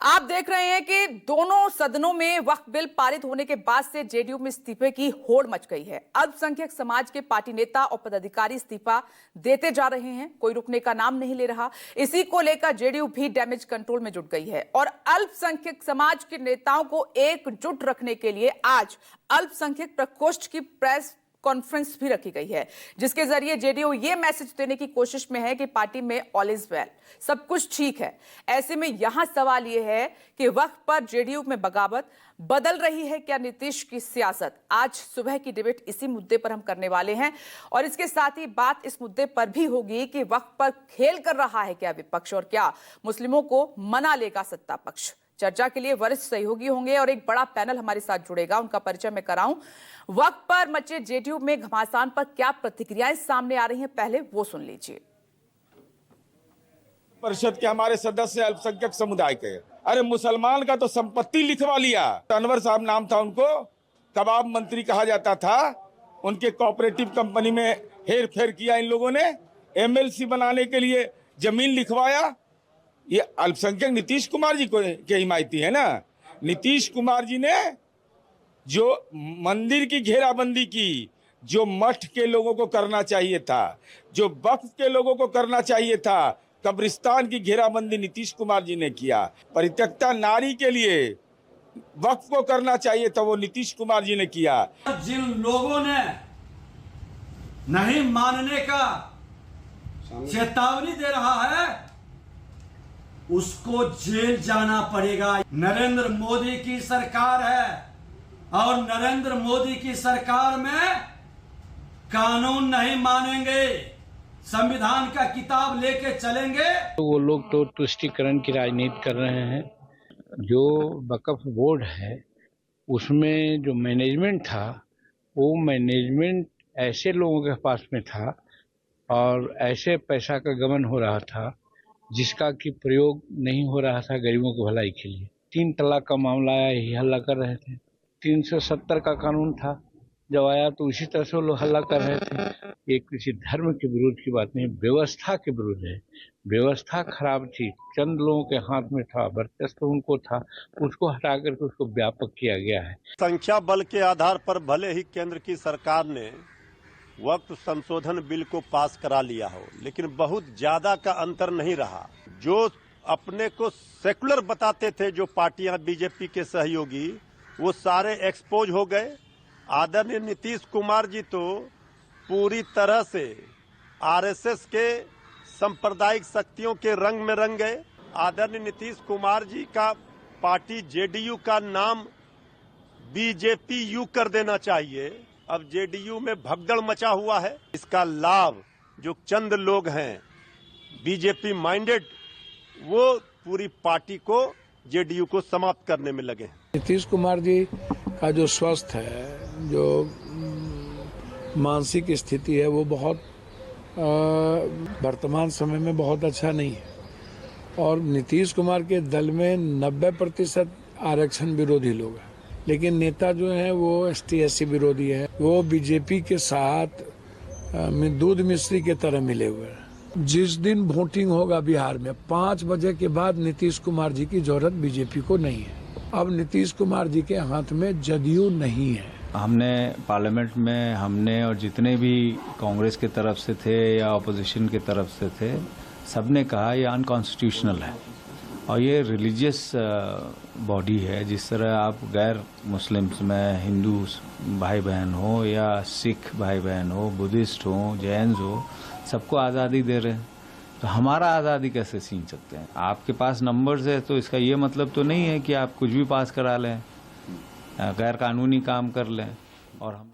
आप देख रहे हैं कि दोनों सदनों में वक्फ बिल पारित होने के बाद से जेडीयू में इस्तीफे की होड़ मच गई है। अल्पसंख्यक समाज के पार्टी नेता और पदाधिकारी इस्तीफा देते जा रहे हैं, कोई रुकने का नाम नहीं ले रहा। इसी को लेकर जेडीयू भी डैमेज कंट्रोल में जुट गई है और अल्पसंख्यक समाज के नेताओं को एकजुट रखने के लिए आज अल्पसंख्यक प्रकोष्ठ की प्रेस कॉन्फ्रेंस भी रखी गई है, जिसके जरिए जेडीयू ये मैसेज देने की कोशिश में है कि पार्टी में ऑल इज वेल, सब कुछ ठीक है। ऐसे में यहां सवाल यह है कि वक्त पर जेडीयू में बगावत बदल रही है क्या नीतीश की सियासत? आज सुबह की डिबेट इसी मुद्दे पर हम करने वाले हैं और इसके साथ ही बात इस मुद्दे पर भी होगी कि वक्त पर खेल कर रहा है क्या विपक्ष और क्या मुस्लिमों को मना लेगा सत्ता पक्ष। चर्चा के लिए वरिष्ठ सहयोगी होंगे और एक बड़ा पैनल हमारे साथ जुड़ेगा, उनका परिचय मैं कराऊं। वक्त पर मचे जेडीयू में घमासान पर क्या प्रतिक्रियाएं सामने आ रही हैं, पहले वो सुन लीजिए। परिषद के हमारे सदस्य अल्पसंख्यक समुदाय के, अरे मुसलमान का तो संपत्ति लिखवा लिया। अनवर साहब नाम था, उनको कबाब मंत्री कहा जाता था। उनके कोऑपरेटिव कंपनी में हेर फेर किया इन लोगों ने, एमएलसी बनाने के लिए जमीन लिखवाया। ये अल्पसंख्यक नीतीश कुमार जी को के हिमायती है ना। नीतीश कुमार जी ने जो मंदिर की घेराबंदी की, जो मठ के लोगों को करना चाहिए था, जो वक्फ के लोगों को करना चाहिए था, कब्रिस्तान की घेराबंदी नीतीश कुमार जी ने किया। परित्यक्ता नारी के लिए वक्फ को करना चाहिए था, वो नीतीश कुमार जी ने किया। जिन लोगों ने नहीं मानने का चेतावनी दे रहा है उसको जेल जाना पड़ेगा। नरेंद्र मोदी की सरकार है और नरेंद्र मोदी की सरकार में कानून नहीं मानेंगे, संविधान का किताब लेके चलेंगे। तो वो लोग तो तुष्टीकरण की राजनीति कर रहे हैं। जो वक्फ बोर्ड है उसमें जो मैनेजमेंट था, वो मैनेजमेंट ऐसे लोगों के पास में था और ऐसे पैसा का गमन हो रहा था जिसका कि प्रयोग नहीं हो रहा था गरीबों की भलाई के लिए। 3 तलाक का मामला आया, यही हल्ला कर रहे थे। 370 का कानून था, जब आया तो उसी तरह से लोग हल्ला कर रहे थे। ये किसी धर्म के विरुद्ध की बात नहीं, व्यवस्था के विरुद्ध है। व्यवस्था खराब थी, चंद लोगों के हाथ में था, वर्चस्व उनको था, उसको हटा करके उसको व्यापक किया गया है। संख्या बल के आधार पर भले ही केंद्र की सरकार ने वक्त संशोधन बिल को पास करा लिया हो, लेकिन बहुत ज्यादा का अंतर नहीं रहा। जो अपने को सेकुलर बताते थे जो पार्टियां बीजेपी के सहयोगी, वो सारे एक्सपोज हो गए। आदरणीय नीतीश कुमार जी तो पूरी तरह से आरएसएस के सांप्रदायिक शक्तियों के रंग में रंग गए। आदरणीय नीतीश कुमार जी का पार्टी जेडीयू का नाम बीजेपी यू कर देना चाहिए। अब जेडीयू में भगदड़ मचा हुआ है। इसका लाभ जो चंद लोग हैं बीजेपी माइंडेड, वो पूरी पार्टी को, जेडीयू को समाप्त करने में लगे हैं। नीतीश कुमार जी का जो स्वस्थ है, जो मानसिक स्थिति है, वो बहुत वर्तमान समय में बहुत अच्छा नहीं है और नीतीश कुमार के दल में 90% आरक्षण विरोधी लोग हैं, लेकिन नेता जो हैं वो एसटी एससी विरोधी है। वो बीजेपी के साथ दूध मिश्री के तरह मिले हुए हैं। जिस दिन वोटिंग होगा बिहार में 5 बजे के बाद नीतीश कुमार जी की जरूरत बीजेपी को नहीं है। अब नीतीश कुमार जी के हाथ में जदयू नहीं है। हमने पार्लियामेंट में, हमने और जितने भी कांग्रेस के तरफ से थे या अपोजिशन के तरफ से थे, सबने कहा ये अनकॉन्स्टिट्यूशनल है और ये रिलीजियस बॉडी है। जिस तरह आप गैर मुस्लिम्स में हिंदू भाई बहन हो या सिख भाई बहन हो, बुद्धिस्ट हो, जैन हो, सबको आज़ादी दे रहे हैं, तो हमारा आज़ादी कैसे छीन सकते हैं? आपके पास नंबर्स है तो इसका ये मतलब तो नहीं है कि आप कुछ भी पास करा लें, गैर कानूनी काम कर लें। और हम